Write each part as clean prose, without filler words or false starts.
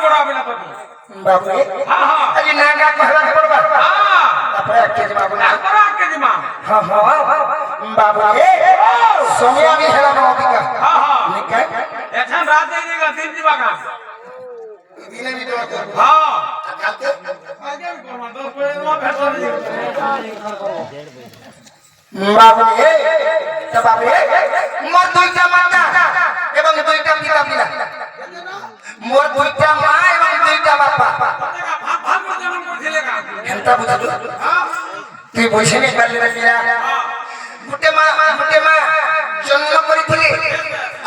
बड़ा बिना तो बाबू रे हां हां अजी नागा कहला पड़बा हां तापर के जी बाबू तापर के जी मां हां हां बाबू रे समय भी हेला न अधिका हां हां निकाय एछन रात दे देगा दिन जी बागा दिने भी दो हां आगे भी करवा दो पेड़वा भेटो बाबू रे तो बाबू रे मोर दुईटा माता एवं दुईटा पिता पिला मोर दुईटा मां एवं दुईटा बापा भाग में जन्म करथिलेगा हेंता बुझलु हां তুই বসে নে পারলি না পিরা গুটে মা জন্ম করিছিলি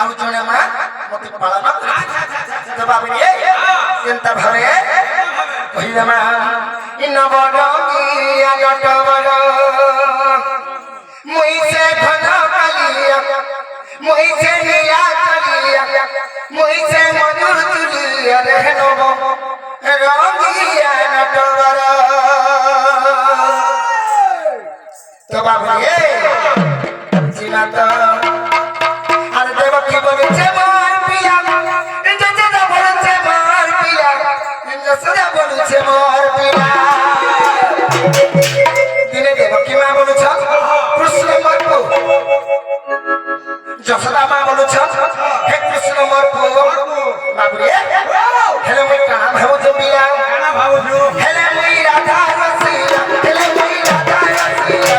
আর জনে মা মতে পালন তো বাবু রে চিন্তা ভাবে কইলা মা ইন বড় গিয়া জট বড় মুইছে ঘন কালিয়া মুইছে নিয়া কালিয়া মুইছে মধুর তুলিয়া রে নব রঙিয়া জট বড় तो बाबू ये जीना तो अरे देव की बोले चे मार पिया इंजो चे बोले चे मार पिया इंजो सदा बोले चे मार पिया दिने देव की मां बोले छ कृष्ण मार को जसदा मां बोले छ हे कृष्ण मार को बाबू ये हेलो मैं कहां भाव जो पिया गाना भाव जो हेलो मैं राधा रसिया हेलो मैं राधा रसिया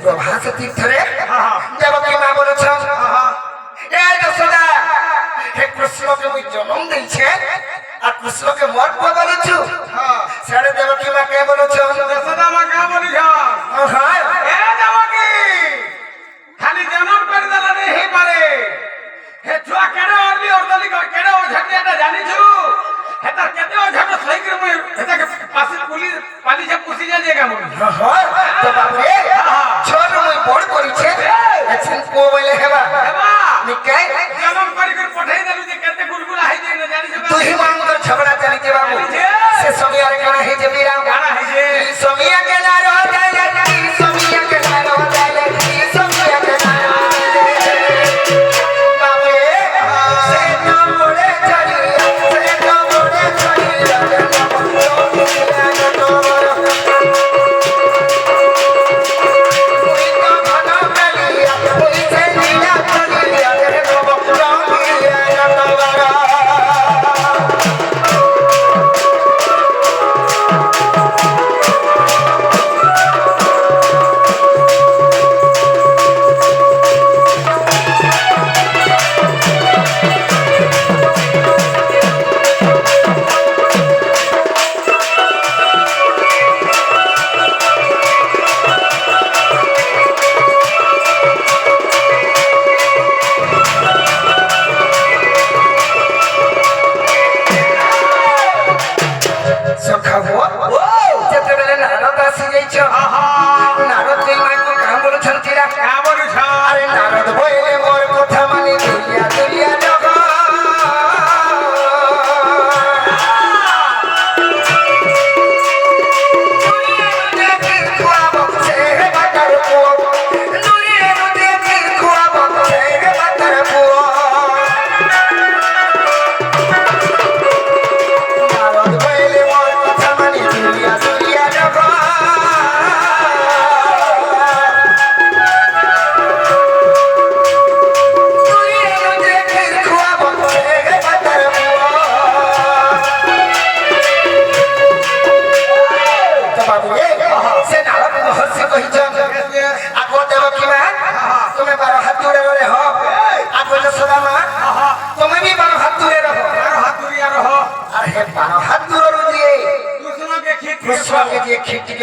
प्रभास तीर्थरे देवकी मां बोले छ ए जसोदा हे कृष्ण के मुई जन्म देई छे आ कृष्ण के मोर को बोले छु सारे देवकी मां के बोले छ जसोदा मां का बोली छ हां ए देवकी खाली जन्म कर देला नहीं हे पारे हे छुआ केडे ओरली ओरदली केडे ओर झटियाटा जानी छु हेता केते ओर झट सही कर मुई हेता के पासी पुलिस पाली से पुसी जा देगा मुई हां तो बाबू रे छोड़ मुई बड़ करी छे एछन को बोले हेबा निकाय जन्म कर पठाई देलु जे केते गुलगुला हाई जे न जानी छ तू ही मांग कर झगड़ा चली के बाबू से समिया रे गाना है जे बीरा गाना है जे समिया के ना रह जाए समिया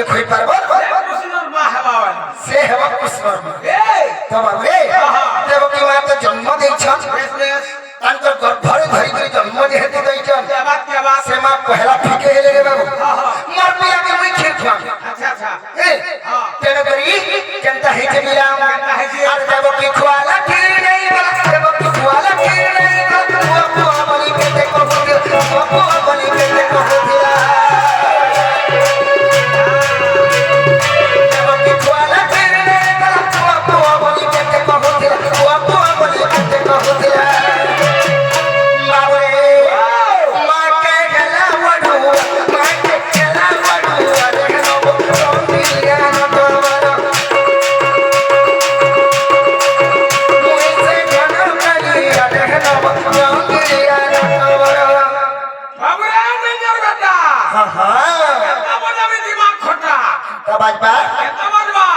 কিয়ে খই পারবো কৃষ্ণর মা হেবা বালা সে হেবা কৃষ্ণর মা এই তো বাবু রে দেবকী মা তো জন্ম ଦେଇছন তাঙ্কর গর্ভরে ধরি করে জন্ম যেহেতু ଦେଇছন কেবা সে মা পহেলা ফিকে হেলে রে বাবু মার পিলাকে মুই খির খুয়াম আচ্ছা আচ্ছা তেণ করি কেনতা হেইছে মিলাম আর দেবকী খুয়ালা খির নেই বলা দেবকী খুয়ালা খির নেই বলা বুয়া বলি কেতে কহুদিলা বুয়া বলি কেতে কহুদিলা দেবকী খুয়ালা খির নেই বলা বুয়া বলি কেতে কহুদিলা বুয়া বলি কেতে কহুদিলা বাবুরে মাকে গেলা ওডু মাকে গেলা ওডু আরে নব রঙ্গিলা নতবর মুই সে জনম করি আরে নব রঙ্গিলা নতবর বাবু রে মেজর বেটা হ্যাঁ হ্যাঁ কেমন আমি দিমাগ খটা তা বাজবা কেমন বা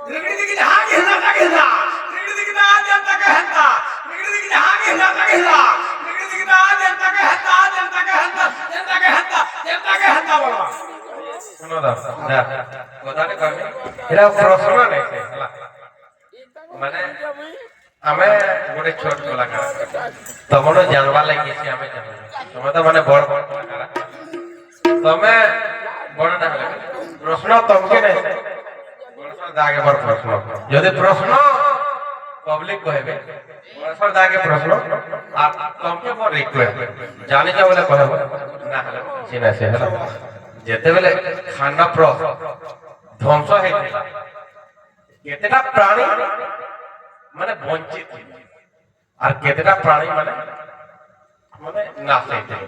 নিগড়ি দিকে হাঁ গেলা গেলা নিগড়ি দিকে না জনতাকে হেন্তা নিগড়ি দিকে হাঁ গেলা গেলা নিগড়ি দিকে না জনতাকে হেন্তা জনতাকে হেন্তা বলা শোনো দাও কথাটা কইবে এটা প্রশ্ন নাই ହେଲା মানে ଆମେ ଗୋଟେ ଛୋଟ କଳାକାର ତମର ଜାଣବା ଲାଗି ସେ ଆମେ ଜାଣୁ ତମେ ତ ମାନେ ବଡ ବଡ କଳାକାର ତମେ ବଡ ନା ହେଲେ ପ୍ରଶ୍ନ ତମକେ ନାହିଁ ପ୍ରଶ୍ନ ଦାগে ବଡ ପ୍ରଶ୍ନ ଯଦି ପ୍ରଶ୍ନ ପବ୍ଲିକ କହିବେ ପ୍ରଶ୍ନ ଦାগে ପ୍ରଶ୍ନ আর ତମକେ বড় রিকোয়েস্ট জানি যা বলে କହିବ না ହେଲେ କିଛି না ସେ ହେଲା যেতেবেলে খান্ডাপ্র ধ্বংস হয়েছিল কেতেটা প্রাণী মানে বঞ্চিত আর কেতেটা প্রাণী মানে মানে নাশ হয়েছিল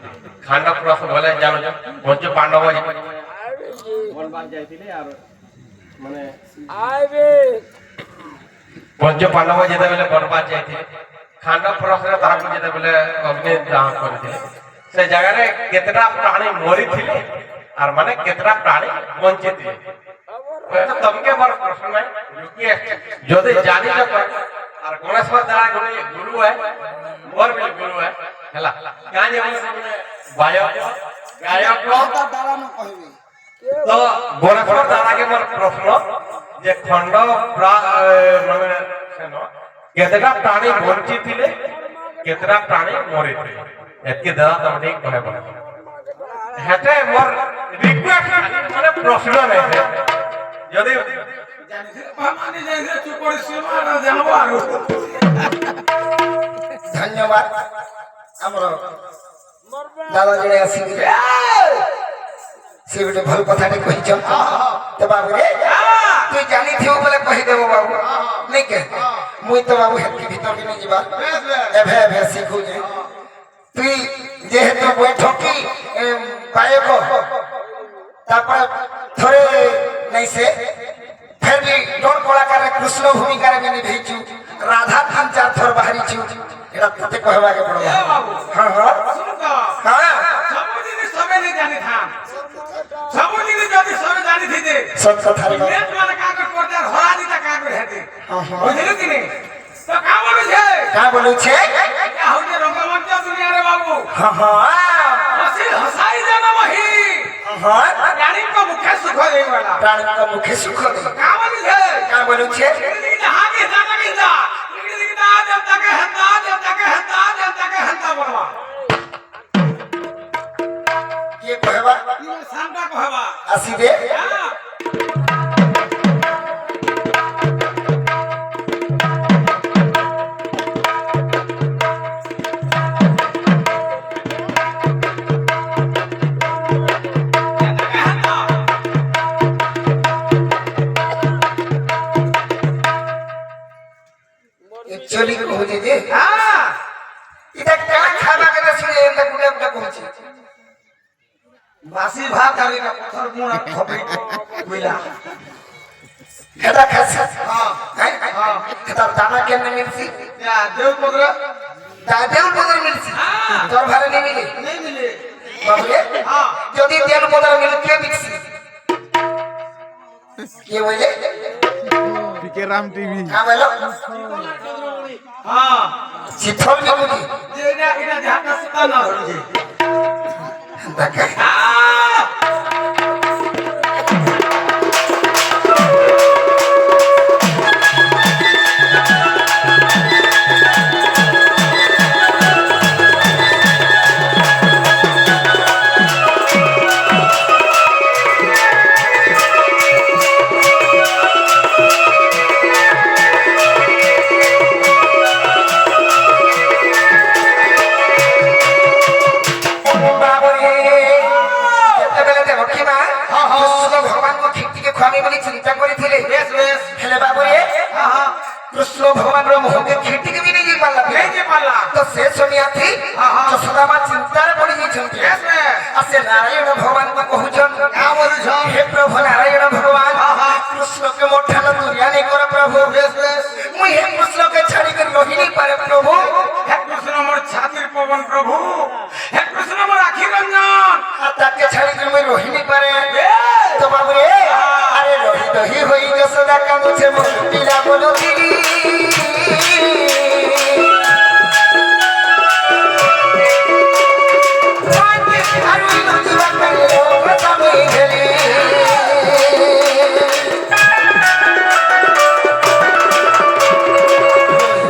খান্ডাপ্র বলে জানো পঞ্চ পাণ্ডব বনবাস যাইছিলে আর মানে পঞ্চ পাণ্ডব যেতেবেলে বনবাস যাইছিলে খান্ডাপ্র তাহাকে যেতেবেলে অগ্নি দাহন করেছিল সে জায়গায় কেতেটা প্রাণী মরিছিলে আর মানে কেতটা প্রাণী বঞ্চিত তমকে বড় প্রশ্ন নাই যদি জানি আর গণেশ্বর দ্বারা গুরু হয় মোর বলে গুরু হয় হেলা গান যেমন বায়ক গায়ক তো গণেশ্বর দ্বারাকে মোর প্রশ্ন যে খণ্ড মানে কেতটা প্রাণী বঞ্চিত ଥିଲେ কেতটা প্রাণী মরিଥିଲେ এতকে দাদা তুমি ঠিক কহে বলে হেতে মোর রিকোয়েস্ট মানে প্রশ্ন নাই যদি মানে যাই চুপ করে সীমা জানবো আর ধন্যবাদ আমার দাদা জনে আসিলে সে গোটে ভাল কথাটি কহিছ তো বাবু রে তুই জানিথিব বলে কহিদেব বাবু নাই কে মুই তো বাবু হেতকি ভিতরকে নিয়ে যাবা এভে এভে শিখু যে তুই যেহেতু বৈঠকি গায়ক তারপরে ধরে নাই সে ফের বি ডোর কলাকারে কৃষ্ণ ভূমিকারে বি নিভেইছু রাধা খান চার থর বাহারিছু এটা তোতে কহবাকে পড়বা হ্যাঁ হ্যাঁ হ্যাঁ সব জিনিস সবে নে জানি থাম সব জিনিস যদি সবে জানি থিতে সব কথা রে নেট মানে কাগজ করতে আর হরা দিতা কাগজ হেতে বুঝলি কি নে তো কা বলছে কা বলছে এটা হচ্ছে রঙ্গমঞ্চ দুনিয়া রে বাবু হ্যাঁ হ্যাঁ হসি হসাই জানা মহি হ্যাঁ প্রাণী কো মুখে সুখ দেই वाला প্রাণ কা মুখে সুখ দে কা বলছে কা বলছে নিগড়ি হাগে জানা কিনা নিগড়ি না জনতাকে হেন্তা বলবা কে কহবা সামটা কহবা আসিবে একচুয়ালি কହୁছে যে এটা কেন খাবা কেন শুনে এটা গুড়া গুড়া কହୁছে বাসি ভাত আর এটা পথর মুড়া খবে কইলা এটা খাচ্ছে হ্যাঁ এটা দানা কেন মিলছি দেও পদরা দাদেও পদর মিলছি তোর ভারে নেই মিলে নেই মিলে বাবুরে যদি দেল পদর মিলে কে মিলছি কে বলে পিকে রাম টিভি হ্যাঁ বলো হ্যাঁ চিথল বিগুলি যে এটা ঝাটা সুতা না ধরছে দেখা কৃষ্ণ ভগবানর মুখকে খিটিকি ବି ନେଇ ପାରିଲା नहीं जी पाला ତ ସେ ଶୁଣିଆ ଥି हाँ, हाँ। ଯଶୋଦା ମା ଚିନ୍ତାରେ ପଡି ଯାଇଛନ୍ତି यस में আর ସେ ନାରାୟଣ ଭଗବାନଙ୍କୁ କହୁଛନ୍ क्या बोलुछन हे प्रभु नारायण भगवान हाँ, हाँ। कृष्णके मोठान दुरिया नहीं कर प्रभु यस यस मुई हे कृष्णके छाड़ी कर रही नहीं पारे प्रभु हे कृष्ण मोर छातिर पवन प्रभु हे कृष्ण मोर आखि रंजन আর তাকে ছাড়ি করে মুই রহি नहीं পারে यस তো বাবু রে আরে রহি দহি হই যশোদা কাঁদছে মোর পিলা বলো দিদি আর ওই নদীবা কালে কথা মই গেলি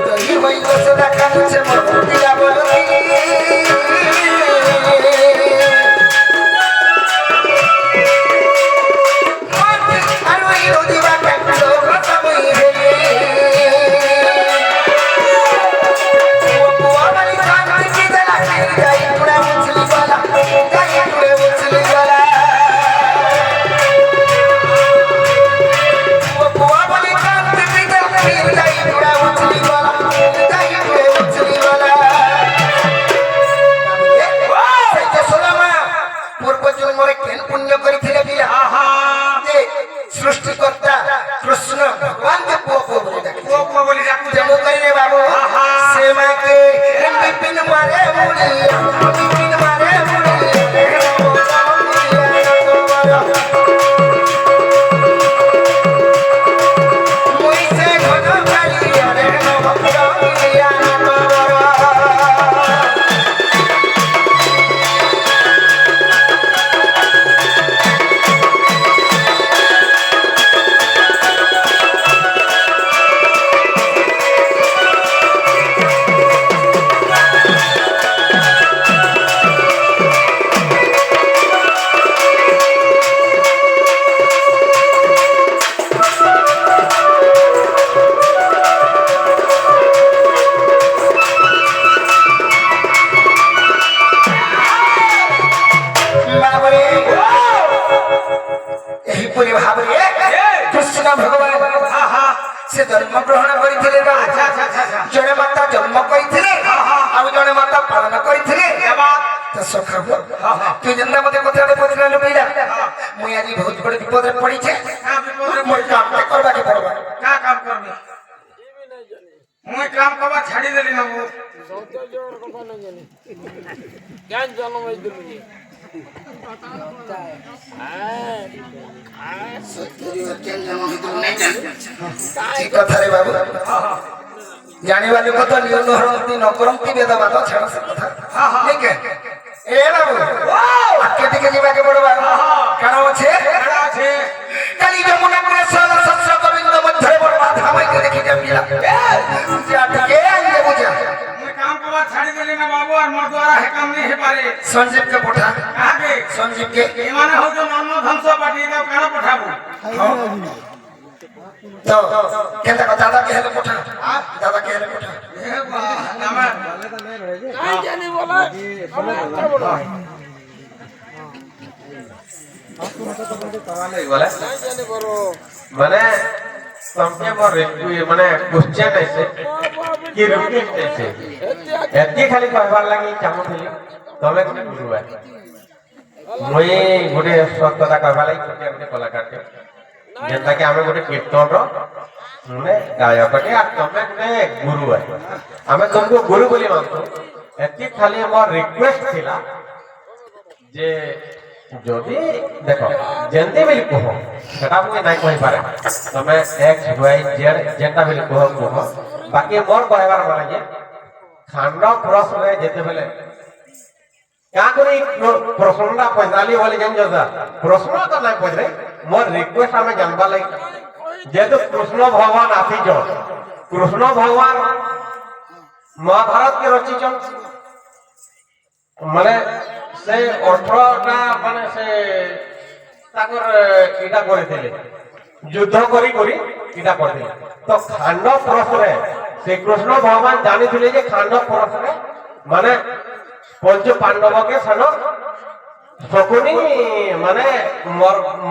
দহি হই যশোদা কাঁদছে মোর পিলা বলো দিদি আর ওই নদীবা কালে কথা মই গেলি ও বুয়া বাড়ি কাঁদতে কি দেলা যাই পুরা মুছলি গলা যাই পুরে মুছলি গলা ও বুয়া বাড়ি কাঁদতে কি দেলা যাই পুরা মুছলি গলা যাই পুরে মুছলি গলা সেই যশোদা মা পূর্ব জন্মরে কেন পুণ্য করিছিলে বিয়া आहा যে সৃষ্টিকর্তা কৃষ্ণ ভগবানকে পুয়া পুয়া বলে ডাকে वो को बोली जाकू যেমন করি রে বাবু आहा সে মাকে বিপিন মারে মুড়ি বিপিন মারে মুড়ি মুই সে ঘন কালিয়া রে নবপ্রিয়া নবর বাবরে ଏହିପରି ଭାବରେ କୃଷ୍ଣ ଭଗବାନ आहा ସେ ଜନ୍ମ ଗ୍ରହଣ କରିଥିଲେ ବାବୁ। अच्छा अच्छा अच्छा अच्छा ଜଣେ ମାତା ଜନ୍ମ କରିଥିଲେ ଆଉ ଜଣେ ମାତା ପାଳନ କରିଥିଲେ क्या बात ତ ସଖା ତୁ ଯେନ୍ତା ମତେ କଥାଟେ ପଚାରିଲୁ ପିଲା ମୁଇଁ ଆଜି ବହୁତ ବଡ ବିପଦରେ ପଡିଛେ का विपद रे ମୋର କାମଟେ କରବାକେ ପଡବା का काम करबी मुई काम करबा छाड़ी देली ना वो ଠିକ କଥାରେ ବାବୁ ଜାଣିବା ଲୋକ ତ ନିୟମ ହରନ୍ତି ନ କରନ୍ତି ବେଦବାଦ ଛାଡ଼ ସେ କଥା ଠିକ ଏ ବାବୁ ଆକେ ଟିକେ ଯିବାକେ ପଡବା କାରଣ ଅଛେ खड़ा छे କାଲି ଯମୁନା କୂଳେ ସହର ଶସ୍ତ୍ର ଗୋବିନ୍ଦ ମଧ୍ୟରେ ବଡ ଧାମାଇକେ ଦେଖି ଜମିଲା ଯା ଟିକେ ଆଇଲେ ବୁଝା मुई काम करबा छाड़ी देली ना बाबू और मोर द्वारा हे काम नहीं हे पारे ସଞ୍ଜୀବ କେ ପଠା कहा के ସଞ୍ଜୀବ କେ ए माने हो जो नन्नो धंस पाटी दे केना पठाबू ତ କେନ୍ତା କଥା ଦାଦା କେ ହେଲେ ପଠା ଦାଦା କେ ହେଲେ ପଠା ए बा नामे बोले माने तुमके मोर माने क्वेश्चन ऐसे कि रिपीट ऐसे एती खाली कहबार लागि चाहूଥିଲି तमे कोने गुरु है मुई गोटे सत्यता कहबा लागि छोटे गोटे कलाकार के जेंता कि हमें गोटे कीर्तन रो ने गायक के आ तमे गोटे गुरु है हमें तुमको गुरु बोली मानतो एती खाली मोर रिक्वेस्ट थिला जे যদি দেখো যেতে বেলি কহ সেটা মুই নাই কই পারে তুমি এক্স ওয়াই জেড যেটা বেলি কহ কহ বাকি মোর কইবার মানে যে খান্ড প্রশ্নে যেতে বেলে কা করি প্রশ্নটা পয়দালি বলে জান যদা প্রশ্ন তো নাই পয়রে মোর রিকোয়েস্ট আমি জানবা লাগি যেহেতু কৃষ্ণ ভগবান আসিছ কৃষ্ণ ভগবান মহাভারত কে রচিছন মানে से 18টা মানে সে তাকর ইটা করেছিলে যুদ্ধ করি করি ইটা করেছিলে তো খান্ড প্রশ্নে শ্রী কৃষ্ণ ভগবান জানিছিলে যে খান্ড প্রশ্নে মানে পঞ্চ পাণ্ডবকে সেন শকুনি মানে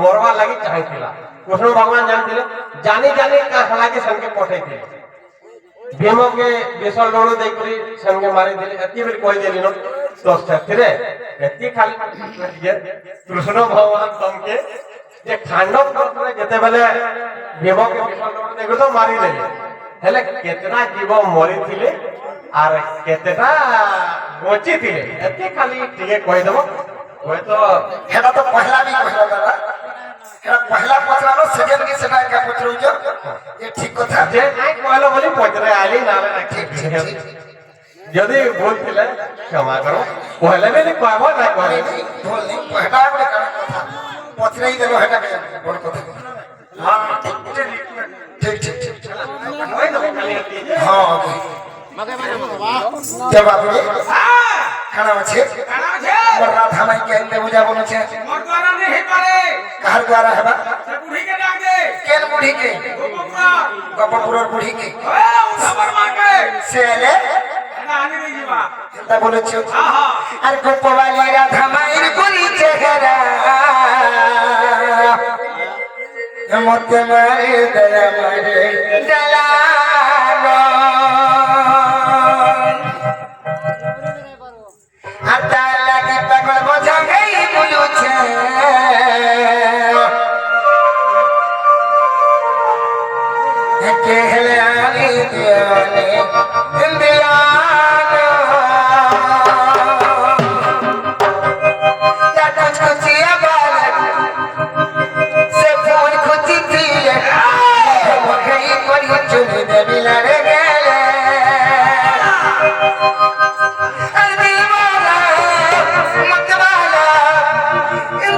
মরবা লাগি চাইছিলা কৃষ্ণ ভগবান জানিছিলে জানি জানি কাহলাকে সেনকে পঠাইଥିଲେ ভীমকে বিশল ডোড় ଦେଇକରି ସେନକେ ମାରିଦେଲି ଏତିକି ବୋଲି କହିଦେଲି ନ ତ ସେଥିରେ ଏତିକି ଖାଲି ଯେ କୃଷ୍ଣ ଭଗବାନ ତମକେ ଯେ ଖାଣ୍ଡବ ପତ୍ରରେ ଯେତେବେଳେ ଭୀମକେ ବିଶଲ ଡୋଡ ଦେଇକରି ତ ମାରିଦେଲି ହେଲେ କେତେଟା ଜୀବ ମରିଥିଲେ আর কেতেটা বଞ୍ଚିଥିଲେ ଏତିକି ଖାଲି ଟିକେ କହିଦେବ ହୁଏତ হেটা তো পহলা भी कहला दादा হেটা পহলা পছলানো সেকেন্ড কি সেটা একা পছরুছ এ ঠিক কথা যে নাই କହିଲ ବୋଲି ପଚରେ ଆଇଲି ନାଲେ ନା ঠিক ঠিক ঠিক ଯଦି ଭୁଲ ଥିଲେ କ୍ଷମା କର କହିଲେ ବି କହିବ ନାଇଁ କହିଲେ नहीं भूल नहीं हेटा बड़े कान কথা পছরাই দেব হেটা বড় কথা হ্যাঁ ঠিক ঠিক ঠিক ঠিক କହିଦେବ ଖାଲି ଏତିକି। হ্যাঁ ওকে जब आप হ্যাঁ खाना আছে কাଣା আছে मोर राधा माई के अंदर बुझा बोलो छे মোর দ্বারা নেই পারে कहर द्वारा हेबा সে বুড়িকে ডাক দে केन बुढ़ी के গোপপুরা गपपुर बुढ़ी के ওए উঠাবার মাকে से ले এটা আনি দেই দিবা ता बोलो छे আহা अरे गोपवाली राधा माई गुरी चेहरा मत मारे दया मारे दलालो आता लगी पगल बोझा गई बुलू छे कहले आनी दियाने दियानो या कुछ कुचिया बालक से फूल खुची थी मखई कोरी चुनी दे बिलारे गेले दिलवाला मतवाला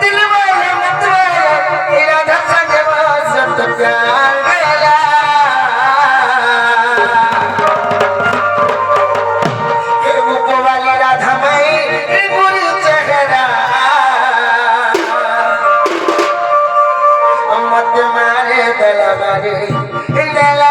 दिलवाला मतवाला इरादा संगे सब प्यार गया के गोपवाली राधा माई गुरु चेहरा मत मारे दला मारे दला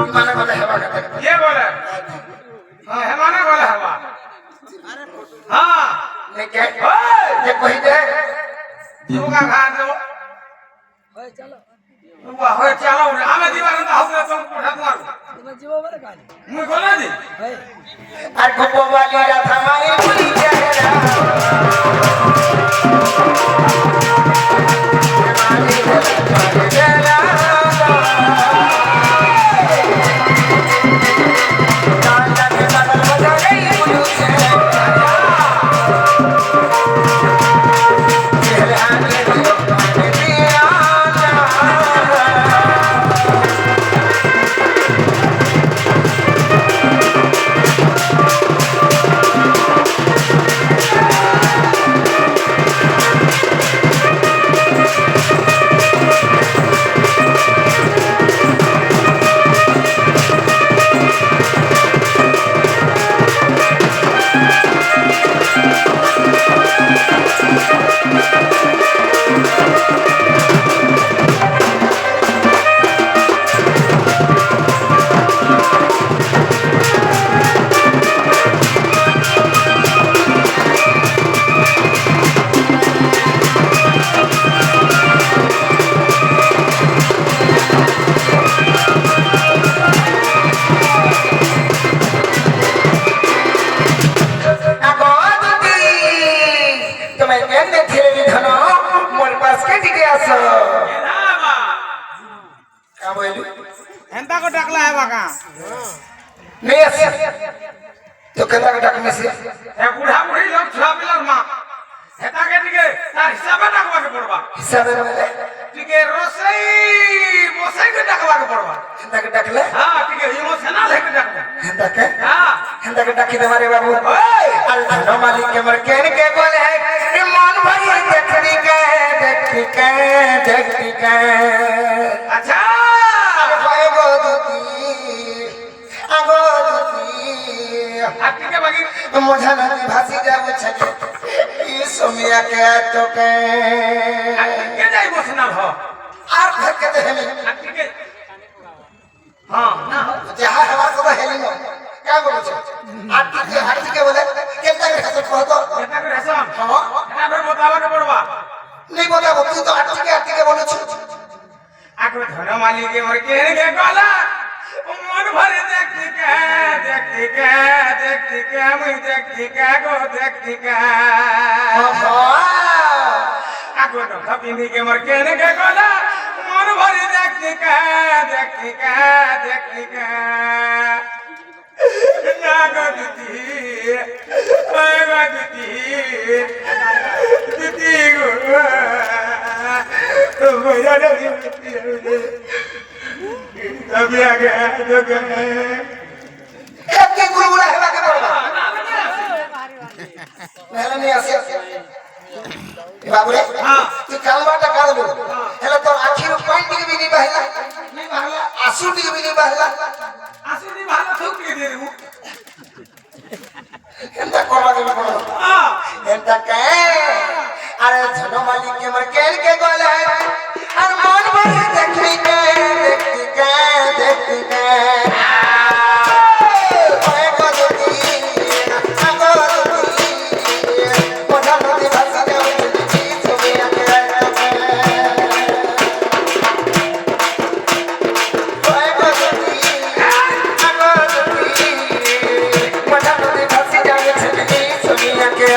ये बोले हाँ है माने बोले हवा हाँ ये कोई दे तुका खा दो तुका होय चलो रे आमे दीवार ना होगे तुम पठा मारो मुई बोला दी আর গোপবালী রাধা মাই গুরি চেহরা মারে দলা कांदा के बगल बजा गई बुलू चेहरा आने दियो आने दिया का बोलू एंता को डाकला है बाका नहीं आसे तो केंदा के डाकने से हे बुढ़ा बुढ़ी लोग छुआ पिलर मां हेता के टिके तार हिसाबे डाकवा के पड़बा हिसाब में टिके रोसई मोसई के डाकवा के पड़बा केंदा के डाकले हां टिके इमोशनल है के डाकवा हेंदा के हां हेंदा के डाकी हमारे बाबू ओए अरे धनो मालिक के मर केन के बोले है ए मन भाई देखती के अच्छा अरे गो दुती आगो दुती हाथी के बागी मुझे नदी भासी जाबो छके ई सोमिया के तो के के जाई इमोशनल हो आर घर के देहली हाथी के हां ना हो जहां हवा को हेली न का बोलो छ हाथी के बोले केंता के खसत कहतो हेता के रेसम हां हेता फिर बतावा के पड़बा नहीं बोला तू तो हाथी के बोलो छ आको धनो मालिक के मर के कहला मन भरे देखती के मुई देखती के गो देखती के आको न खपिनी के मर के कहला मन भरे देखती के ना गो दीदी गो तो मेरा अभी आ गया तो एक के गुलगुला हेबा के पड़बा मेला नहीं आसे बाबू रे हां तू काम बाटा कर दो हेला तो आखिर पॉइंट के भी नहीं बहला नहीं भाला आंसू के भी नहीं बहला आंसू नहीं भाला थूक के दे हूं एंता करवा के पड़बा हां एंता के अरे धनो मालिक के मर के गोले और मन भर देखी के ओए गोदी आगो दुती मोढ़ा नदी भासी जाओ चली सोमिया के ओए गोदी आगो दुती मोढ़ा नदी भासी जाओ चली सोमिया के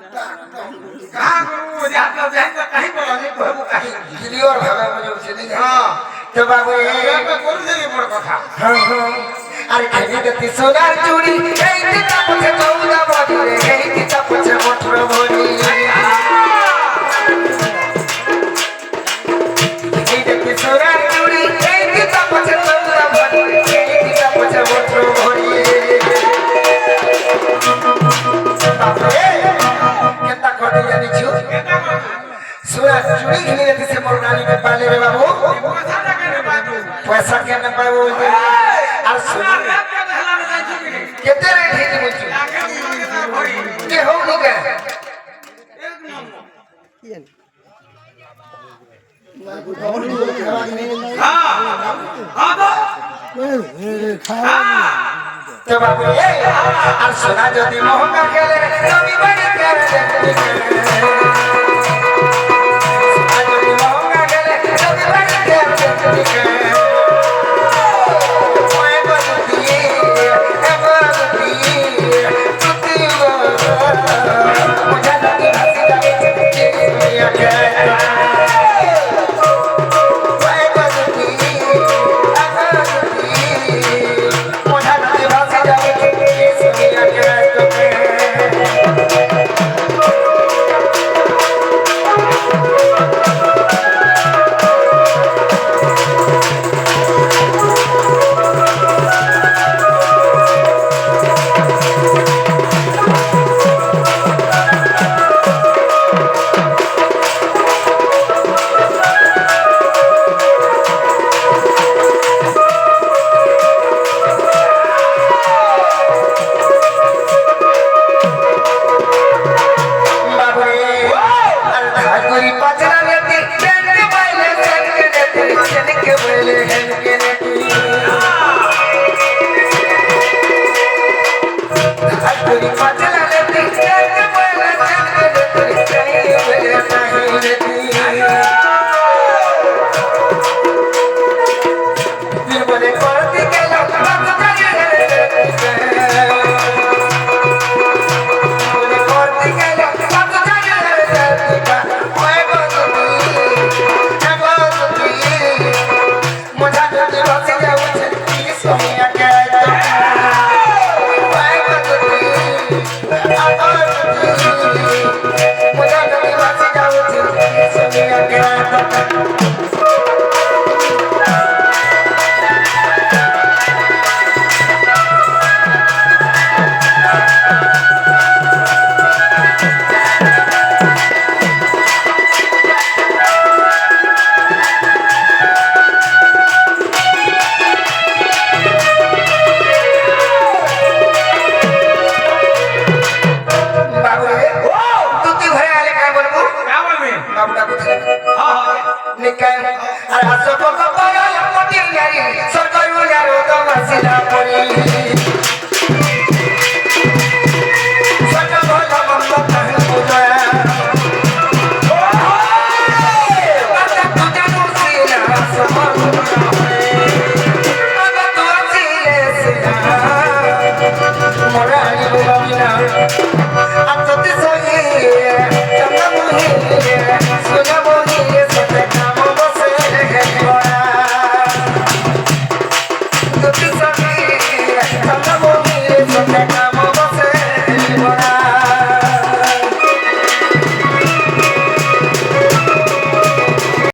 कहां गुरु जाता जाए तो कहीं बोलो नहीं कहबो कहीं क्लियर भावे मुझे चली हां तो बाबू पे बोल दे बड़ कथा अरे खेली देती सोनार चूड़ी এই দিতা পছে চৌদা বডি রে এই দিতা পছে মোটর বডি এই দেতি সোনার চূড়ি এই দিতা পছে চৌদা বডি রে এই দিতা পছে মোটর বডি বাপরে কেতা কোডি জানিছু সোনার চূড়ি ঘিনে দেতি সে মোর নানি কে পালে রে বাবু पैसा लगे ने बाजू पैसा केने पाबो আর सुना सोना रात के दहला में जाई छुकी केते रे ठीक मुझे आके मुझे ना भरी के हो नी के एक नंबर हां हां तो हां तो बाबू ए আর সোনা যদি মোহকা খেলে তুমি বড়ি করে দেখতে সোনা যদি মোহকা খেলে তুমি বড়ি করে দেখতে ওই বলতি এ বলতি তুই মুঝে নদী ভাসি যাবে দুনিয়া কে ওই বলতি এ বলতি मुझे नदी भासी जाए दुनिया के तुके প্রেমিকা আর আসো বাবা পারা পটি নারী সরকারি উড়ারো তো মাসিলা পরি সজা ভোলা মন্দ তাহলে বুঝা বাতা তুজা মুসিনা সমান বাবা তো আছিস মোরা আনি বাবা মিনা আর যদি